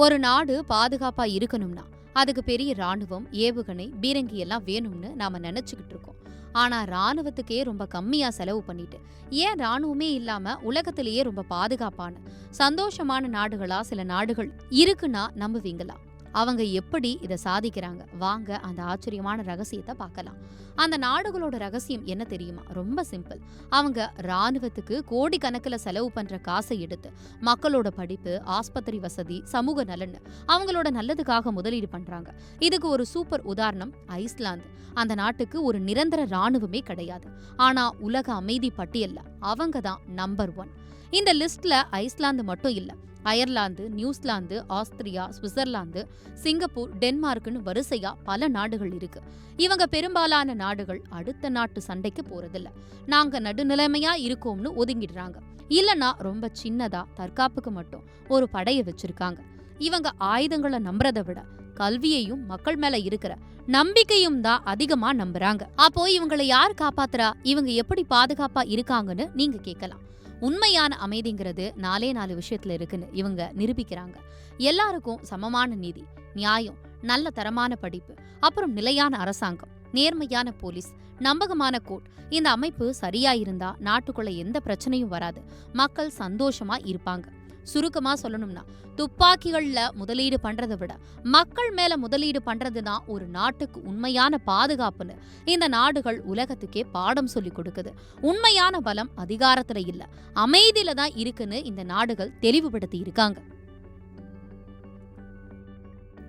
ஒரு நாடு பாதுகாப்பா இருக்கணும்னா அதுக்கு பெரிய ராணுவம், ஏவுகணை, பீரங்கி எல்லாம் வேணும்னு நாம நினைச்சுக்கிட்டு இருக்கோம். ஆனா ராணுவத்துக்கே ரொம்ப கம்மியா செலவு பண்ணிட்டு ஏன் ராணுவமே இல்லாம உலகத்திலேயே ரொம்ப பாதுகாப்பான சந்தோஷமான நாடுகளா சில நாடுகள் இருக்குன்னா நம்புவீங்களா? அவங்க எப்படி இதை சாதிக்கிறாங்க? வாங்க அந்த ஆச்சரியமான ரகசியத்தை பார்க்கலாம். அந்த நாடுகளோட ரகசியம் என்ன தெரியுமா? ரொம்ப சிம்பிள். அவங்க ராணுவத்துக்கு கோடிக்கணக்கில் செலவு பண்ற காசை எடுத்து மக்களோட படிப்பு, ஆஸ்பத்திரி வசதி, சமூக நலன் அவங்களோட நல்லதுக்காக முதலீடு பண்றாங்க. இதுக்கு ஒரு சூப்பர் உதாரணம் ஐஸ்லாந்து. அந்த நாட்டுக்கு ஒரு நிரந்தர ராணுவமே கிடையாது. ஆனா உலக அமைதி பட்டியல்ல அவங்க தான் நம்பர் 1. இந்த லிஸ்ட்ல ஐஸ்லாந்து மட்டும் இல்ல. Ireland, New Zealand, Austria, Switzerland, Singapore, டென்மார்க்னு வரிசையா பல நாடுகள் இருக்கு. இவங்க பெரும்பாலான நாடுகள் அடுத்த நாட்டு சண்டைக்கு போறதில்ல. நாங்க நடுநிலைமையா இருக்கோம்னு ஒதுங்கிடுறாங்க. இல்லனா ரொம்ப சின்னதா தற்காப்புக்கு மட்டும் ஒரு படையை வச்சிருக்காங்க. இவங்க ஆயுதங்களை நம்புறதை விட கல்வியையும் மக்கள் மேல இருக்கிற நம்பிக்கையும் தான் அதிகமா நம்புறாங்க. அப்போ இவங்களை யார் காப்பாத்துறா? இவங்க எப்படி பாதுகாப்பா இருக்காங்கன்னு நீங்க கேட்கலாம். உண்மையான அமைதிங்கிறது 4 விஷயத்துல இருக்குன்னு இவங்க நிரூபிக்கிறாங்க. எல்லாருக்கும் சமமான நீதி, நியாயம், நல்ல தரமான படிப்பு, அப்புறம் நிலையான அரசாங்கம், நேர்மையான போலீஸ், நம்பகமான கோர்ட். இந்த அமைப்பு சரியா இருந்தா நாட்டுக்குள்ள எந்த பிரச்சனையும் வராது. மக்கள் சந்தோஷமா இருப்பாங்க. சுருக்கமா சொல்லணும்னா துப்பாக்கிகள்ல முதலீடு பண்றதை விட மக்கள் மேல முதலீடு பண்றதுதான் ஒரு நாட்டுக்கு உண்மையான பாதுகாப்புன்னு இந்த நாடுகள் உலகத்துக்கே பாடம் சொல்லி கொடுக்குது. உண்மையான பலம் அதிகாரத்துல இல்ல, அமைதியில தான் இருக்குன்னு இந்த நாடுகள் தெளிவுபடுத்தி இருக்காங்க.